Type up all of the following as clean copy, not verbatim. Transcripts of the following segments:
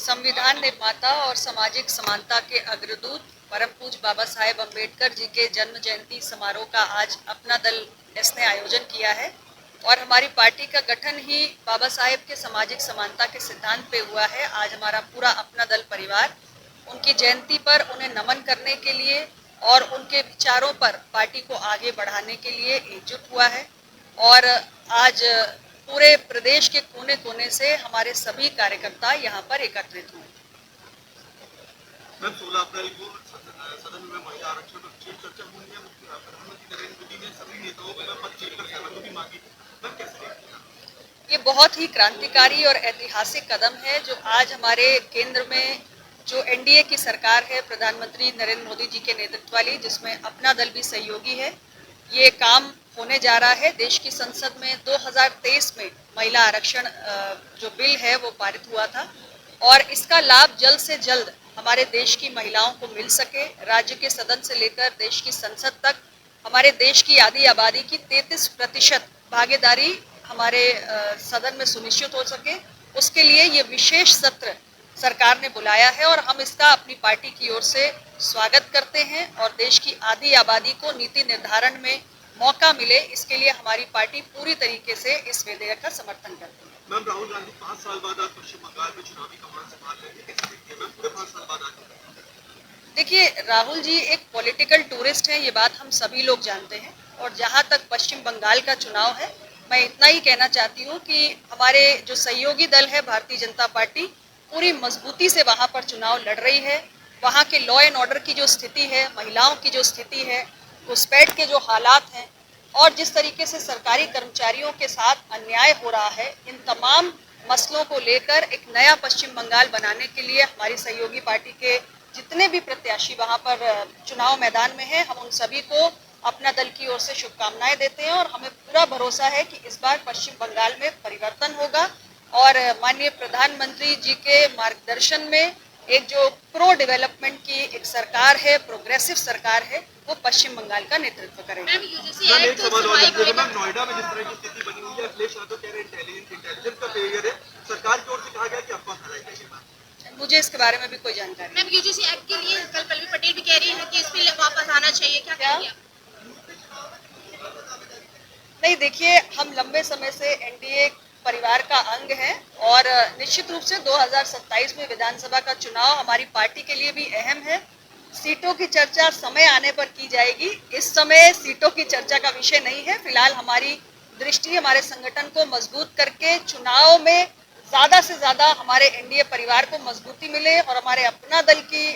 संविधान निर्माता और सामाजिक समानता के अग्रदूत परम पूज्य बाबा साहेब अम्बेडकर जी के जन्म जयंती समारोह का आज अपना दल ने आयोजन किया है और हमारी पार्टी का गठन ही बाबा साहेब के सामाजिक समानता के सिद्धांत पे हुआ है। आज हमारा पूरा अपना दल परिवार उनकी जयंती पर उन्हें नमन करने के लिए और उनके विचारों पर पार्टी को आगे बढ़ाने के लिए एकजुट हुआ है और आज पूरे प्रदेश के कोने कोने से हमारे सभी कार्यकर्ता यहाँ पर एकत्रित हुए। मैम 16 अप्रैल को सदन में महिला आरक्षण पर चर्चा हुई है। प्रधानमंत्री नरेंद्र मोदी ने सभी नेताओं को बातचीत कर सहमति भी मांगी। मैम कैसे देखती हैं? ये बहुत ही क्रांतिकारी और ऐतिहासिक कदम है जो आज हमारे केंद्र में जो एनडीए की सरकार है, प्रधानमंत्री नरेंद्र मोदी जी के नेतृत्व वाली, जिसमें अपना दल भी सहयोगी है, ये काम होने जा रहा है। देश की संसद में 2023 में महिला आरक्षण जो बिल है वो पारित हुआ था और इसका लाभ जल्द से जल्द हमारे देश की महिलाओं को मिल सके। राज्य के सदन से लेकर देश की संसद तक हमारे देश की आधी आबादी की 33% भागीदारी हमारे सदन में सुनिश्चित हो सके, उसके लिए ये विशेष सत्र सरकार ने बुलाया है और हम इसका अपनी पार्टी की ओर से स्वागत करते हैं और देश की आधी आबादी को नीति निर्धारण में मौका मिले, इसके लिए हमारी पार्टी पूरी तरीके से इस विधेयक का समर्थन करती है। मैम राहुल गांधी 5 साल बाद आज पश्चिम बंगाल में चुनावी कमान संभाल रहे हैं, कैसे देखती है मैम पूरे 5 साल बाद आज? देखिए, राहुल जी एक पॉलिटिकल टूरिस्ट हैं, ये बात हम सभी लोग जानते हैं और जहाँ तक पश्चिम बंगाल का चुनाव है, मैं इतना ही कहना चाहती हूँ कि हमारे जो सहयोगी दल है भारतीय जनता पार्टी पूरी मजबूती से वहाँ पर चुनाव लड़ रही है। वहाँ के लॉ एंड ऑर्डर की जो स्थिति है, महिलाओं की जो स्थिति है, घुसपैठ के जो हालात हैं और जिस तरीके से सरकारी कर्मचारियों के साथ अन्याय हो रहा है, इन तमाम मसलों को लेकर एक नया पश्चिम बंगाल बनाने के लिए हमारी सहयोगी पार्टी के जितने भी प्रत्याशी वहाँ पर चुनाव मैदान में हैं, हम उन सभी को अपना दल की ओर से शुभकामनाएं देते हैं और हमें पूरा भरोसा है कि इस बार पश्चिम बंगाल में परिवर्तन होगा और माननीय प्रधानमंत्री जी के मार्गदर्शन में एक जो प्रो डेवलपमेंट की एक सरकार है, प्रोग्रेसिव सरकार है, वो पश्चिम बंगाल का नेतृत्व करेगी। एक सवाल और है, मैम नोएडा में जिस तरह की स्थिति बनी हुई है, अखिलेश यादव कह रहे हैं इंटेलिजेंस का फेलियर है, सरकार की ओर से कहा गया कि अफवाह फैलाई गई। मुझे इसके बारे में भी कोई जानकारी मैम यूजीसी एक्ट के लिए कल पल्लवी पटेल भी कह रही है कि इस बिल वापस आना चाहिए, क्या कहेंगे आप? नहीं, देखिए, हम लंबे समय से एनडीए परिवार का अंग है और निश्चित रूप से 2027 में विधानसभा का चुनाव हमारी पार्टी के लिए भी अहम है। सीटों की चर्चा समय आने पर की जाएगी, इस समय सीटों की चर्चा का विषय नहीं है। फिलहाल हमारी दृष्टि हमारे संगठन को मजबूत करके चुनाव में ज़्यादा से ज़्यादा हमारे एनडीए परिवार को मजबूती मिले और हमारे अपना दल की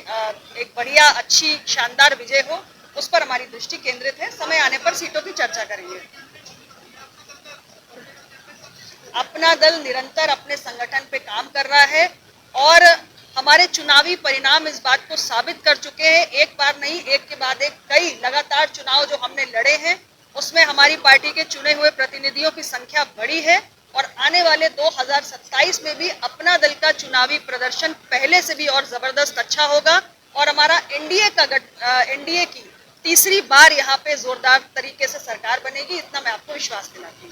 एक बढ़िया अच्छी शानदार विजय हो, उस पर हमारी दृष्टि केंद्रित है। समय आने पर सीटों की चर्चा करेंगे। अपना दल निरंतर अपने संगठन पे काम कर रहा है और हमारे चुनावी परिणाम इस बात को साबित कर चुके हैं। एक बार नहीं, एक के बाद एक कई लगातार चुनाव जो हमने लड़े हैं उसमें हमारी पार्टी के चुने हुए प्रतिनिधियों की संख्या बढ़ी है और आने वाले 2027 में भी अपना दल का चुनावी प्रदर्शन पहले से भी और जबरदस्त अच्छा होगा और हमारा एनडीए की तीसरी बार यहाँ पे जोरदार तरीके से सरकार बनेगी, इतना मैं आपको विश्वास दिलाती हूँ।